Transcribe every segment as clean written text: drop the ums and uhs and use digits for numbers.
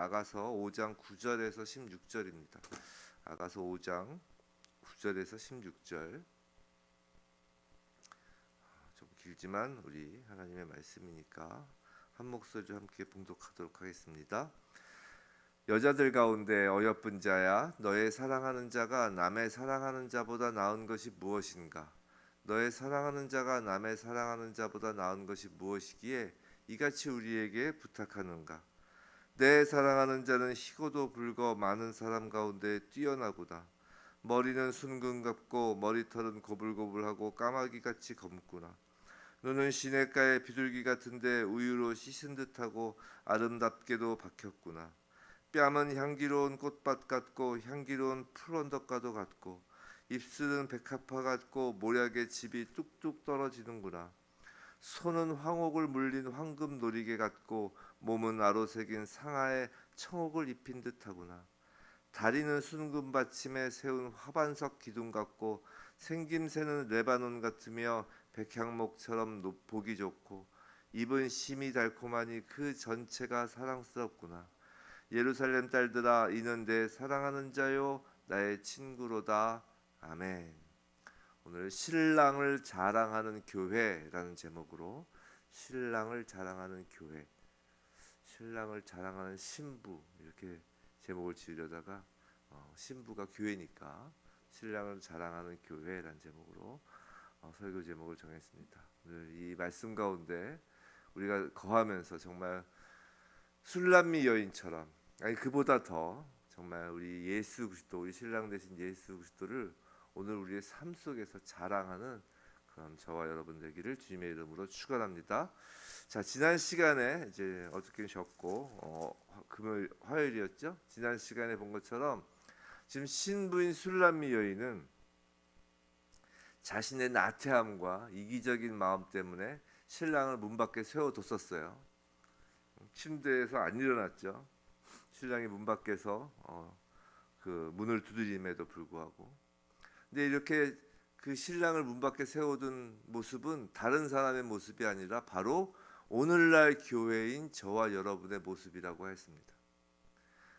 아가서 5장 9절에서 16절입니다. 아가서 5장 9절에서 16절. 좀 길지만 우리 하나님의 말씀이니까 한 목소리로 함께 봉독하도록 하겠습니다. 여자들 가운데 어여쁜 자야, 너의 사랑하는 자가 남의 사랑하는 자보다 나은 것이 무엇인가? 너의 사랑하는 자가 남의 사랑하는 자보다 나은 것이 무엇이기에 이같이 우리에게 부탁하는가? 내 사랑하는 자는 희고도 불거 많은 사람 가운데 뛰어나구나. 머리는 순금 같고 머리털은 고불고불하고 까마귀같이 검구나. 눈은 시냇가의 비둘기 같은데 우유로 씻은 듯하고 아름답게도 박혔구나. 뺨은 향기로운 꽃밭 같고 향기로운 풀언덕과도 같고 입술은 백합화 같고 모략의 즙이 뚝뚝 떨어지는구나. 손은 황옥을 물린 황금 놀이개 같고 몸은 아로 새긴 상아에 청옥을 입힌 듯하구나. 다리는 순금 받침에 세운 화반석 기둥 같고 생김새는 레바논 같으며 백향목처럼 보기 좋고 입은 심이 달콤하니 그 전체가 사랑스럽구나. 예루살렘 딸들아, 이는 내 사랑하는 자요 나의 친구로다. 아멘. 오늘 신랑을 자랑하는 교회라는 제목으로 신랑을 자랑하는 교회, 신랑을 자랑하는 신부 이렇게 제목을 지으려다가 신부가 교회니까 신랑을 자랑하는 교회라는 제목으로 설교 제목을 정했습니다. 오늘 이 말씀 가운데 우리가 거하면서 정말 술람미 여인처럼, 아니 그보다 더 정말 우리 예수 그리스도, 우리 신랑 되신 예수 그리스도를 오늘 우리의 삶 속에서 자랑하는 그런 저와 여러분 되기를 주님의 이름으로 축원합니다. 자, 지난 시간에 이제 어떻게 하셨고 금요일 화요일이었죠. 지난 시간에 본 것처럼 지금 신부인 술람미 여인은 자신의 나태함과 이기적인 마음 때문에 신랑을 문 밖에 세워뒀었어요. 침대에서 안 일어났죠. 신랑이 문 밖에서 그 문을 두드림에도 불구하고. 근데 이렇게 그 신랑을 문 밖에 세워둔 모습은 다른 사람의 모습이 아니라 바로 오늘날 교회인 저와 여러분의 모습이라고 했습니다.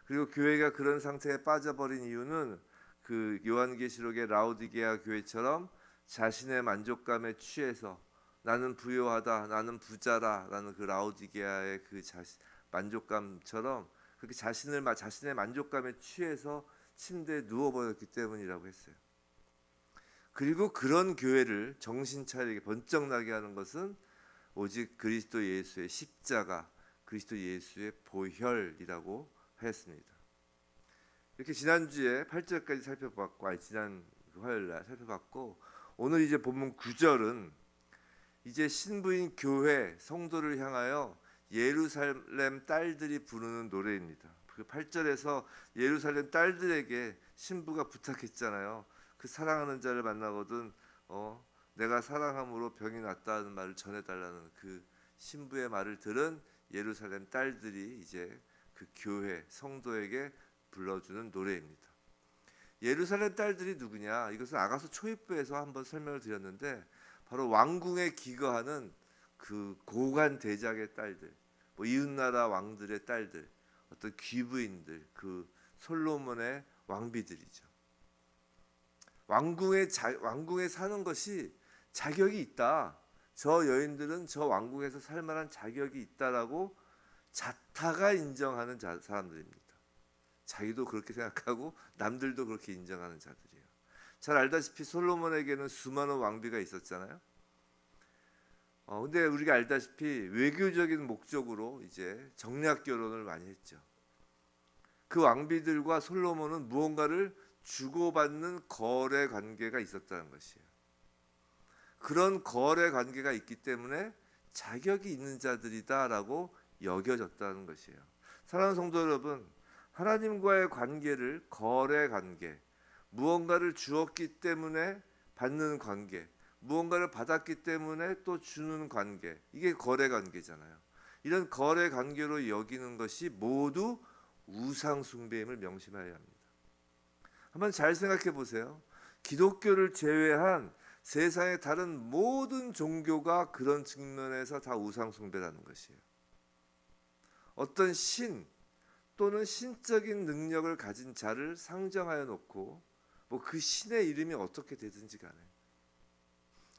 그리고 교회가 그런 상태에 빠져버린 이유는 그 요한계시록의 라오디게아 교회처럼 자신의 만족감에 취해서 나는 부유하다, 나는 부자다 라는 그 라오디게아의 그 만족감처럼 그렇게 자신의 만족감에 취해서 침대에 누워버렸기 때문이라고 했어요. 그리고 그런 교회를 정신 차리게 번쩍 나게 하는 것은 오직 그리스도 예수의 십자가, 그리스도 예수의 보혈이라고 하였습니다. 이렇게 지난주에 8절까지 살펴봤고, 지난 화요일날 살펴봤고, 오늘 이제 본문 9절은 이제 신부인 교회 성도를 향하여 예루살렘 딸들이 부르는 노래입니다. 그 8절에서 예루살렘 딸들에게 신부가 부탁했잖아요. 그 사랑하는 자를 만나거든 내가 사랑함으로 병이 낫다는 말을 전해달라는 그 신부의 말을 들은 예루살렘 딸들이 이제 그 교회 성도에게 불러주는 노래입니다. 예루살렘 딸들이 누구냐? 이것은 아가서 초입부에서 한번 설명을 드렸는데 바로 왕궁에 기거하는 그 고관 대작의 딸들, 뭐 이웃나라 왕들의 딸들, 어떤 귀부인들, 그 솔로몬의 왕비들이죠. 왕궁에 사는 것이 자격이 있다. 저 여인들은 저 왕궁에서 살 만한 자격이 있다라고 자타가 인정하는 사람들입니다. 자기도 그렇게 생각하고 남들도 그렇게 인정하는 자들이에요. 잘 알다시피 솔로몬에게는 수많은 왕비가 있었잖아요. 근데 우리가 알다시피 외교적인 목적으로 이제 정략 결혼을 많이 했죠. 그 왕비들과 솔로몬은 무언가를 주고받는 거래 관계가 있었다는 것이에요. 그런 거래 관계가 있기 때문에 자격이 있는 자들이다라고 여겨졌다는 것이에요. 사랑하는 성도 여러분, 하나님과의 관계를 거래 관계, 무언가를 주었기 때문에 받는 관계, 무언가를 받았기 때문에 또 주는 관계, 이게 거래 관계잖아요. 이런 거래 관계로 여기는 것이 모두 우상 숭배임을 명심해야 합니다. 한번 잘 생각해 보세요. 기독교를 제외한 세상의 다른 모든 종교가 그런 측면에서 다 우상 숭배라는 것이에요. 어떤 신, 또는 신적인 능력을 가진 자를 상정하여 놓고 뭐 그 신의 이름이 어떻게 되든지 간에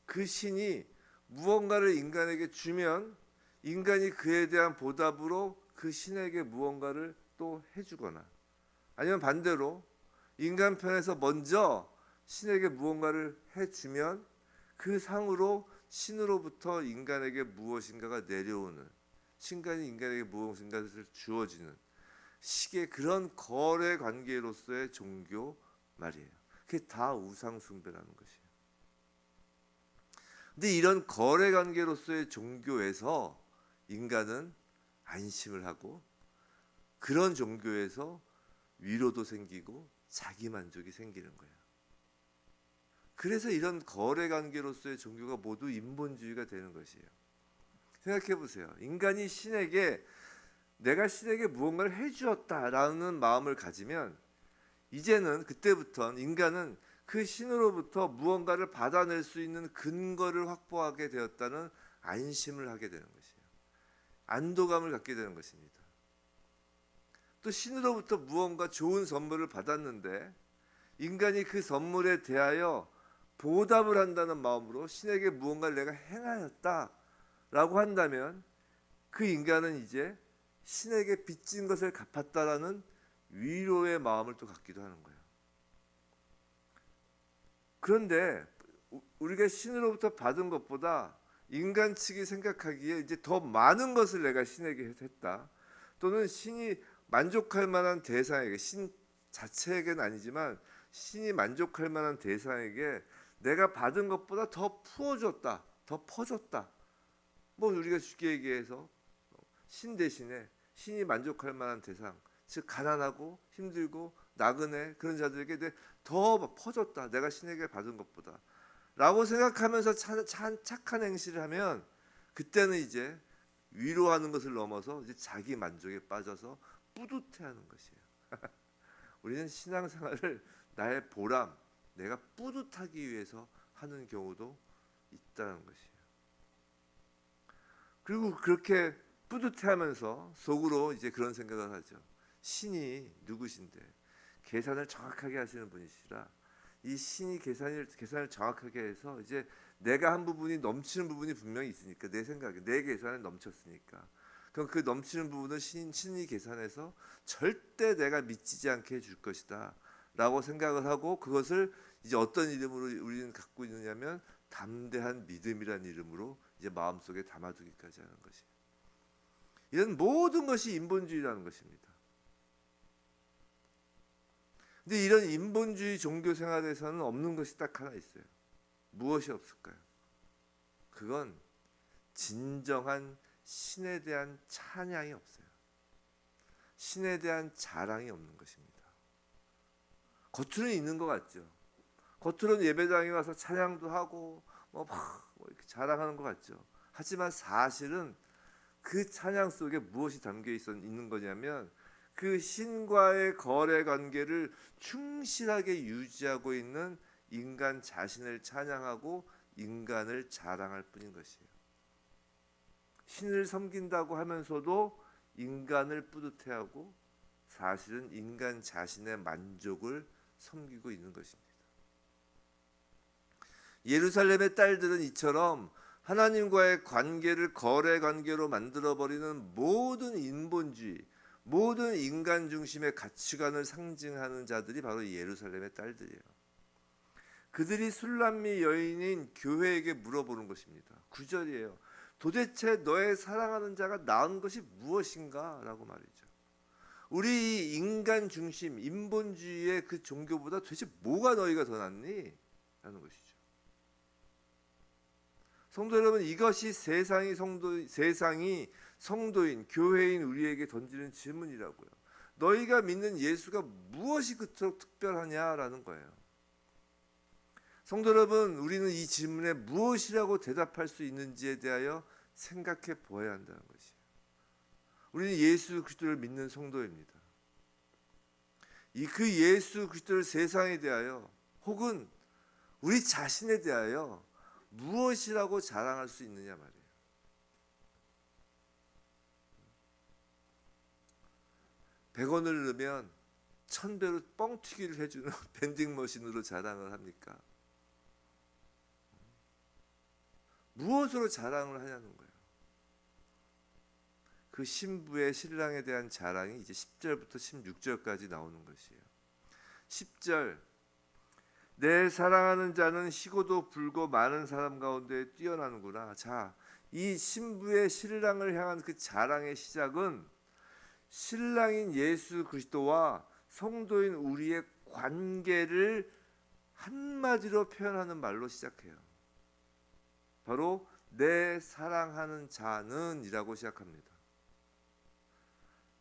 그 신이 무언가를 인간에게 주면 인간이 그에 대한 보답으로 그 신에게 무언가를 또 해주거나 아니면 반대로 인간 편에서 먼저 신에게 무언가를 해주면 그 상으로 신으로부터 인간에게 무엇인가가 내려오는, 신간이 인간에게 무엇인가를 주어지는 식의 그런 거래 관계로서의 종교 말이에요. 그게 다 우상 숭배라는 것이에요. 근데 이런 거래 관계로서의 종교에서 인간은 안심을 하고 그런 종교에서 위로도 생기고 자기 만족이 생기는 거예요. 그래서 이런 거래 관계로서의 종교가 모두 인본주의가 되는 것이에요. 생각해 보세요. 인간이 신에게 내가 신에게 무언가를 해주었다라는 마음을 가지면 이제는 그때부터 인간은 그 신으로부터 무언가를 받아낼 수 있는 근거를 확보하게 되었다는 안심을 하게 되는 것이에요. 안도감을 갖게 되는 것입니다. 또 신으로부터 무언가 좋은 선물을 받았는데 인간이 그 선물에 대하여 보답을 한다는 마음으로 신에게 무언가를 내가 행하였다라고 한다면 그 인간은 이제 신에게 빚진 것을 갚았다라는 위로의 마음을 또 갖기도 하는 거예요. 그런데 우리가 신으로부터 받은 것보다 인간 측이 생각하기에 이제 더 많은 것을 내가 신에게 했다. 또는 신이 만족할 만한 대상에게, 신 자체에게는 아니지만 신이 만족할 만한 대상에게 내가 받은 것보다 더 부어줬다, 더 퍼줬다. 뭐 우리가 쉽게 얘기해서 신 대신에 신이 만족할 만한 대상, 즉 가난하고 힘들고 나그네 그런 자들에게 더 퍼줬다. 내가 신에게 받은 것보다 라고 생각하면서 착한 행실을 하면 그때는 이제 위로하는 것을 넘어서 이제 자기 만족에 빠져서 뿌듯해하는 것이에요. 우리는 신앙생활을 나의 보람, 내가 뿌듯하기 위해서 하는 경우도 있다는 것이에요. 그리고 그렇게 뿌듯해하면서 속으로 이제 그런 생각을 하죠. 신이 누구신데 계산을 정확하게 하시는 분이시라 이 신이 계산을 정확하게 해서 이제 내가 한 부분이 넘치는 부분이 분명히 있으니까 내 생각에 내 계산에 넘쳤으니까 그럼 그 넘치는 부분은 신이 계산해서 절대 내가 미치지 않게 해줄 것이다 라고 생각을 하고 그것을 이제 어떤 이름으로 우리는 갖고 있느냐면 담대한 믿음이라는 이름으로 이제 마음속에 담아두기까지 하는 것이에요. 이런 모든 것이 인본주의라는 것입니다. 근데 이런 인본주의 종교 생활에서는 없는 것이 딱 하나 있어요. 무엇이 없을까요? 그건 진정한 신에 대한 찬양이 없어요. 신에 대한 자랑이 없는 것입니다. 겉으로는 있는 것 같죠. 겉으로는 예배당에 와서 찬양도 하고 뭐 이렇게 자랑하는 것 같죠. 하지만 사실은 그 찬양 속에 무엇이 담겨 있는 거냐면 그 신과의 거래 관계를 충실하게 유지하고 있는 인간 자신을 찬양하고 인간을 자랑할 뿐인 것이에요. 신을 섬긴다고 하면서도 인간을 뿌듯해하고 사실은 인간 자신의 만족을 섬기고 있는 것입니다. 예루살렘의 딸들은 이처럼 하나님과의 관계를 거래 관계로 만들어버리는 모든 인본주의, 모든 인간 중심의 가치관을 상징하는 자들이 바로 예루살렘의 딸들이에요. 그들이 술람미 여인인 교회에게 물어보는 것입니다. 9절이에요. 도대체 너의 사랑하는 자가 낳은 것이 무엇인가? 라고 말이죠. 우리 인간 중심, 인본주의의 그 종교보다 도대체 뭐가 너희가 더 낫니? 라는 것이죠. 성도 여러분, 이것이 세상이 성도인, 교회인 우리에게 던지는 질문이라고요. 너희가 믿는 예수가 무엇이 그토록 특별하냐라는 거예요. 성도 여러분, 우리는 이 질문에 무엇이라고 대답할 수 있는지에 대하여 생각해 보아야 한다는 것이에요. 우리는 예수 그리스도를 믿는 성도입니다. 그 예수 그리스도를 세상에 대하여 혹은 우리 자신에 대하여 무엇이라고 자랑할 수 있느냐 말이에요. 100원을 넣으면 1000배로 뻥튀기를 해주는 밴딩머신으로 자랑을 합니까? 무엇으로 자랑을 하냐는 거예요. 그 신부의 신랑에 대한 자랑이 이제 10절부터 16절까지 나오는 것이에요. 10절, 내 사랑하는 자는 희고도 불고 많은 사람 가운데 뛰어나는구나. 자, 이 신부의 신랑을 향한 그 자랑의 시작은 신랑인 예수 그리스도와 성도인 우리의 관계를 한마디로 표현하는 말로 시작해요. 바로 내 사랑하는 자는 이라고 시작합니다.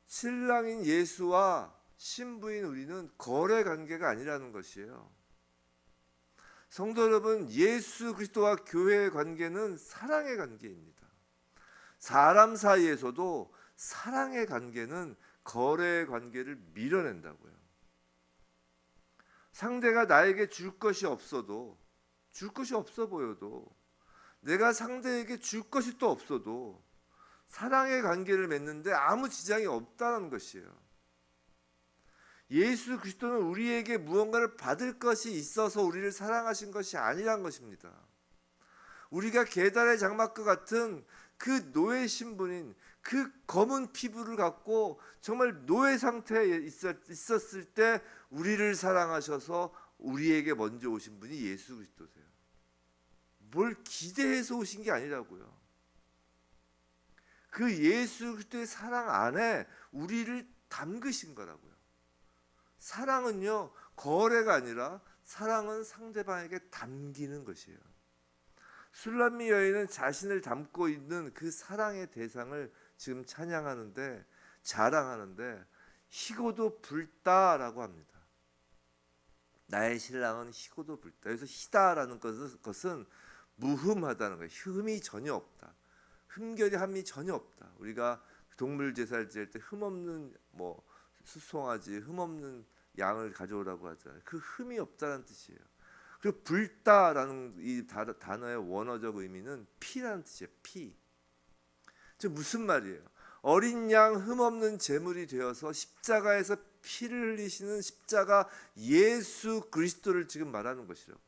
신랑인 예수와 신부인 우리는 거래 관계가 아니라는 것이에요. 성도 여러분, 예수 그리스도와 교회의 관계는 사랑의 관계입니다. 사람 사이에서도 사랑의 관계는 거래의 관계를 밀어낸다고요. 상대가 나에게 줄 것이 없어도, 줄 것이 없어 보여도, 내가 상대에게 줄 것이 또 없어도 사랑의 관계를 맺는데 아무 지장이 없다는 것이에요. 예수 그리스도는 우리에게 무언가를 받을 것이 있어서 우리를 사랑하신 것이 아니란 것입니다. 우리가 계달의 장막과 같은 그 노예 신분인 그 검은 피부를 갖고 정말 노예 상태에 있었을 때 우리를 사랑하셔서 우리에게 먼저 오신 분이 예수 그리스도세요. 뭘 기대해서 오신 게 아니라고요. 그 예수 그리스도의 사랑 안에 우리를 담그신 거라고요. 사랑은요, 거래가 아니라 사랑은 상대방에게 담기는 것이에요. 술람미 여인은 자신을 담고 있는 그 사랑의 대상을 지금 찬양하는데, 자랑하는데 희고도 붉다라고 합니다. 나의 신랑은 희고도 붉다. 여기서 희다라는 것은 무흠하다는 거예요. 흠이 전혀 없다. 흠결함이 전혀 없다. 우리가 동물 제사를 지낼 때 흠없는 수송아지, 흠없는 양을 가져오라고 하잖아요. 그 흠이 없다는 뜻이에요. 그리고 붉다라는 이 단어의 원어적 의미는 피라는 뜻이에요. 피. 저 무슨 말이에요? 어린 양 흠없는 제물이 되어서 십자가에서 피를 흘리시는 십자가 예수 그리스도를 지금 말하는 것이라고요.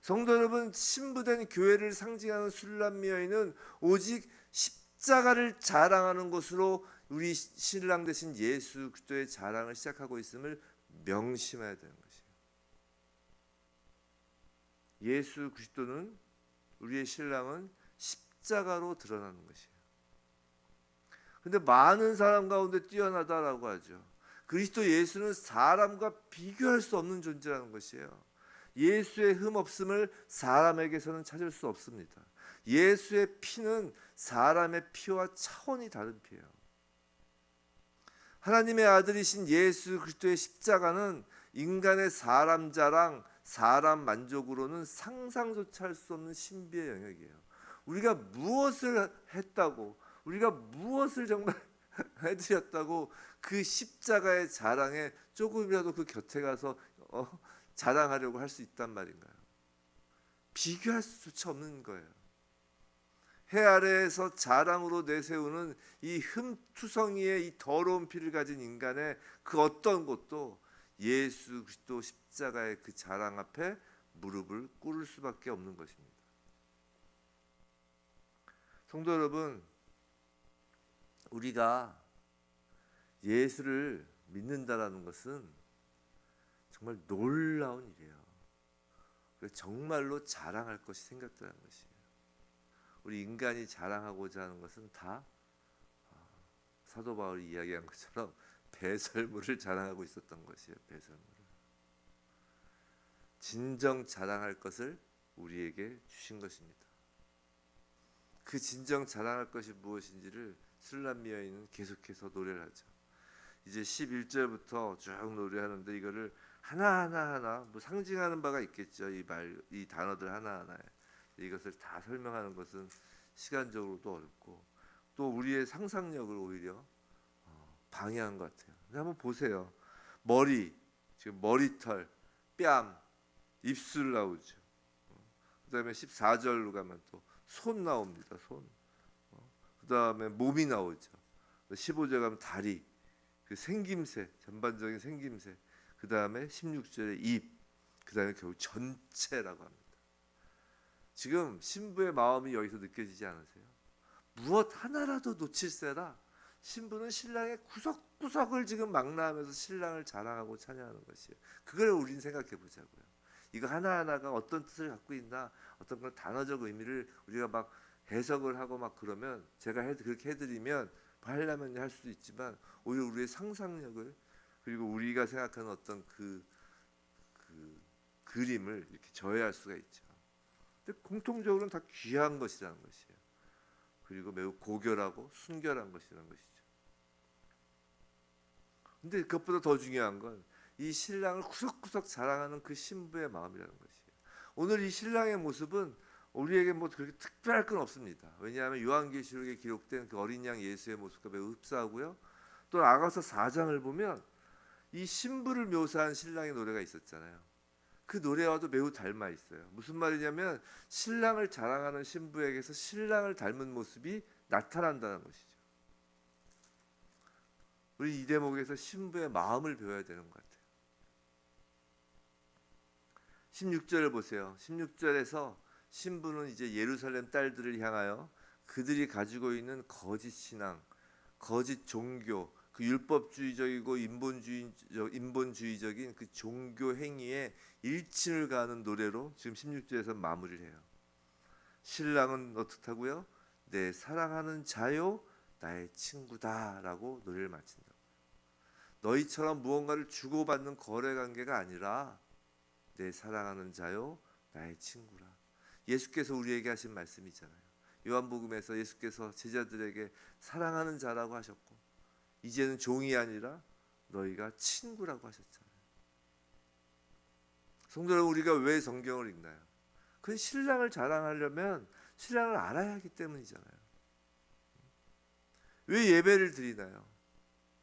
성도 여러분, 신부된 교회를 상징하는 술람미 여인은 오직 십자가를 자랑하는 것으로 우리 신랑 되신 예수 그리스도의 자랑을 시작하고 있음을 명심해야 되는 것이에요. 예수 그리스도는, 우리의 신랑은 십자가로 드러나는 것이에요. 근데 많은 사람 가운데 뛰어나다라고 하죠. 그리스도 예수는 사람과 비교할 수 없는 존재라는 것이에요. 예수의 흠 없음을 사람에게서는 찾을 수 없습니다. 예수의 피는 사람의 피와 차원이 다른 피예요. 하나님의 아들이신 예수 그리스도의 십자가는 인간의 사람 자랑, 사람 만족으로는 상상조차 할 수 없는 신비의 영역이에요. 우리가 무엇을 했다고, 우리가 무엇을 정말 해드렸다고 그 십자가의 자랑에 조금이라도 그 곁에 가서 자랑하려고 할 수 있단 말인가요? 비교할 수조차 없는 거예요. 해 아래에서 자랑으로 내세우는 이 흠투성이의 이 더러운 피를 가진 인간의 그 어떤 것도 예수 그리스도 십자가의 그 자랑 앞에 무릎을 꿇을 수밖에 없는 것입니다. 성도 여러분, 우리가 예수를 믿는다라는 것은 정말 놀라운 일이에요. 정말로 자랑할 것이 생겼다는 것이에요. 우리 인간이 자랑하고자 하는 것은 다 사도 바울이 이야기한 것처럼 배설물을 자랑하고 있었던 것이에요. 배설물을. 진정 자랑할 것을 우리에게 주신 것입니다. 그 진정 자랑할 것이 무엇인지를 술람미 여인은 계속해서 노래를 하죠. 이제 11절부터 쭉 노래하는데 이거를 하나 상징하는 바가 있겠죠. 이 단어들 하나하나에 이것을 다 설명하는 것은 시간적으로도 어렵고 또 우리의 상상력을 오히려 방해한 것 같아요. 한번 보세요. 머리, 지금 머리털, 뺨, 입술 나오죠. 그다음에 14절로 가면 또 손 나옵니다. 손. 그다음에 몸이 나오죠. 15절 가면 다리, 그 생김새, 전반적인 생김새, 그 다음에 16절의 입, 그 다음에 결국 전체라고 합니다. 지금 신부의 마음이 여기서 느껴지지 않으세요? 무엇 하나라도 놓칠세라 신부는 신랑의 구석구석을 지금 망라하면서 신랑을 자랑하고 찬양하는 것이에요. 그걸 우린 생각해 보자고요. 이거 하나하나가 어떤 뜻을 갖고 있나, 어떤 그런 단어적 의미를 우리가 막 해석을 하고 막 그러면 제가 그렇게 해드리면 하려면 할 수도 있지만 오히려 우리의 상상력을, 그리고 우리가 생각하는 어떤 그 그림을 이렇게 저해할 수가 있죠. 근데 공통적으로는 다 귀한 것이라는 것이에요. 그리고 매우 고결하고 순결한 것이라는 것이죠. 근데 그것보다 더 중요한 건 이 신랑을 구석구석 자랑하는 그 신부의 마음이라는 것이에요. 오늘 이 신랑의 모습은 우리에게 뭐 그렇게 특별할 건 없습니다. 왜냐하면 요한계시록에 기록된 그 어린 양 예수의 모습과 매우 흡사하고요. 또 아가서 4장을 보면 이 신부를 묘사한 신랑의 노래가 있었잖아요. 그 노래와도 매우 닮아 있어요. 무슨 말이냐면 신랑을 자랑하는 신부에게서 신랑을 닮은 모습이 나타난다는 것이죠. 우리 이 대목에서 신부의 마음을 배워야 되는 것 같아요. 16절을 보세요. 16절에서 신부는 이제 예루살렘 딸들을 향하여 그들이 가지고 있는 거짓 신앙, 거짓 종교, 그 율법주의적이고 인본주의적인 그 종교 행위에 일침을 가하는 노래로 지금 16절에서 마무리를 해요. 신랑은 어떻다고요? 내 사랑하는 자요 나의 친구다라고 노래를 마친다고. 너희처럼 무언가를 주고받는 거래 관계가 아니라 내 사랑하는 자요 나의 친구라. 예수께서 우리에게 하신 말씀이잖아요. 요한복음에서 예수께서 제자들에게 사랑하는 자라고 하셨고 이제는 종이 아니라 너희가 친구라고 하셨잖아요. 성도 여러분, 우리가 왜 성경을 읽나요? 그건 신랑을 자랑하려면 신랑을 알아야 하기 때문이잖아요. 왜 예배를 드리나요?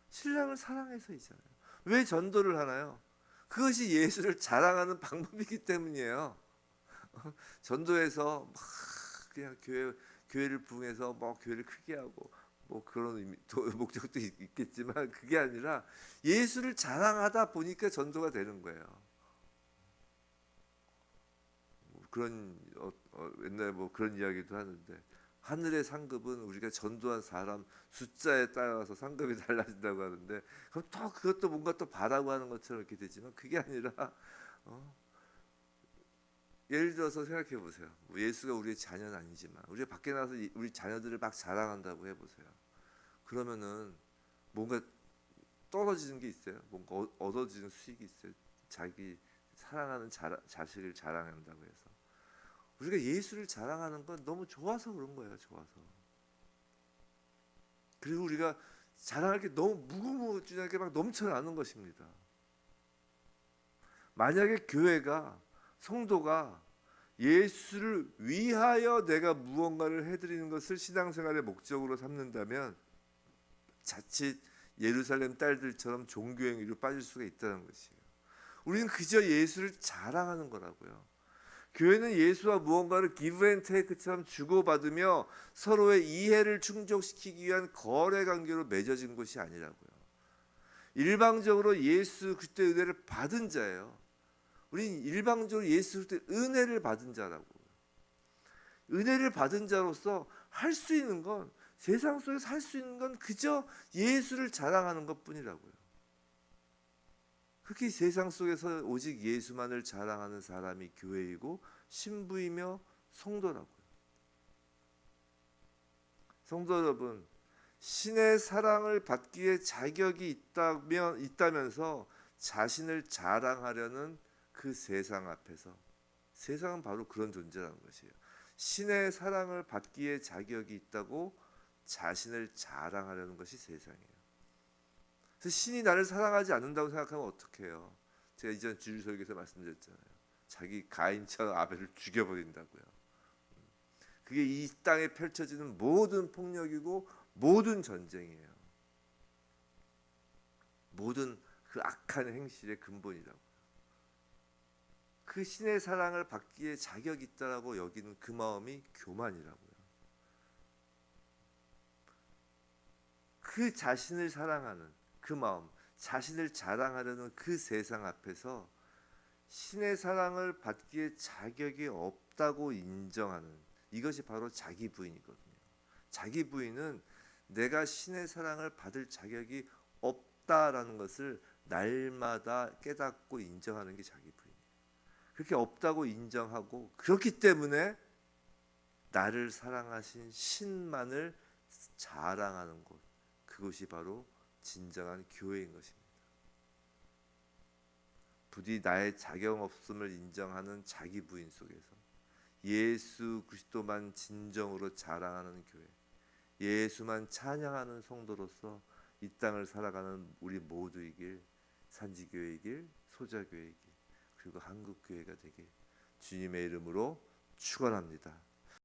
신랑을 사랑해서이잖아요. 왜 전도를 하나요? 그것이 예수를 자랑하는 방법이기 때문이에요. 전도해서 막 그냥 교회를 부흥해서 뭐 교회를 크게 하고 뭐 그런 의미, 목적도 있겠지만 그게 아니라 예수를 자랑하다 보니까 전도가 되는 거예요. 그런 옛날에 뭐 그런 이야기도 하는데 하늘의 상급은 우리가 전도한 사람 숫자에 따라서 상급이 달라진다고 하는데 그럼 또 그것도 뭔가 또 바라고 하는 것처럼 이렇게 되지만 그게 아니라 예를 들어서 생각해 보세요. 예수가 우리의 자녀는 아니지만 우리가 밖에 나가서 우리 자녀들을 막 자랑한다고 해보세요. 그러면은 뭔가 떨어지는 게 있어요. 뭔가 얻어지는 수익이 있어요. 자기 사랑하는 자식을 자랑한다고 해서 우리가 예수를 자랑하는 건 너무 좋아서 그런 거예요. 좋아서. 그리고 우리가 자랑할 게 너무 무궁무진하게 막 넘쳐나는 것입니다. 만약에 교회가 성도가 예수를 위하여 내가 무언가를 해드리는 것을 신앙생활의 목적으로 삼는다면 자칫 예루살렘 딸들처럼 종교행위로 빠질 수가 있다는 것이에요. 우리는 그저 예수를 자랑하는 거라고요. 교회는 예수와 무언가를 기브 앤 테이크처럼 주고받으며 서로의 이해를 충족시키기 위한 거래 관계로 맺어진 것이 아니라고요. 일방적으로 예수 그리스도의 은혜를 받은 자예요. 우린 일방적으로 예수 그리스도의 은혜를 받은 자라고. 은혜를 받은 자로서 할 수 있는 건 세상 속에서 할 수 있는 건 그저 예수를 자랑하는 것뿐이라고요. 그렇게 세상 속에서 오직 예수만을 자랑하는 사람이 교회이고 신부이며 성도라고요. 성도 여러분, 신의 사랑을 받기에 자격이 있다면서 자신을 자랑하려는 그 세상 앞에서, 세상은 바로 그런 존재라는 것이에요. 신의 사랑을 받기에 자격이 있다고 자신을 자랑하려는 것이 세상이에요. 그래서 신이 나를 사랑하지 않는다고 생각하면 어떡해요? 제가 이전 주일 설교에서 말씀드렸잖아요. 자기 가인처럼 아벨을 죽여버린다고요. 그게 이 땅에 펼쳐지는 모든 폭력이고 모든 전쟁이에요. 모든 그 악한 행실의 근본이라고요. 그 신의 사랑을 받기에 자격이 있다라고 여기는 그 마음이 교만이라고요. 그 자신을 사랑하는, 그 마음, 자신을 자랑하려는 그 세상 앞에서 신의 사랑을 받기에 자격이 없다고 인정하는, 이것이 바로 자기 부인이거든요. 자기 부인은 내가 신의 사랑을 받을 자격이 없다라는 것을 날마다 깨닫고 인정하는 게 자기 부인이에요. 그렇게 없다고 인정하고, 그렇기 때문에 나를 사랑하신 신만을 자랑하는 곳, 그것이 바로 진정한 교회인 것입니다. 부디 나의 자격 없음을 인정하는 자기 부인 속에서 예수 그리스도만 진정으로 자랑하는 교회, 예수만 찬양하는 성도로서 이 땅을 살아가는 우리 모두이길, 산지교회이길, 소자교회이길, 그리고 한국교회가 되길 주님의 이름으로 축원합니다.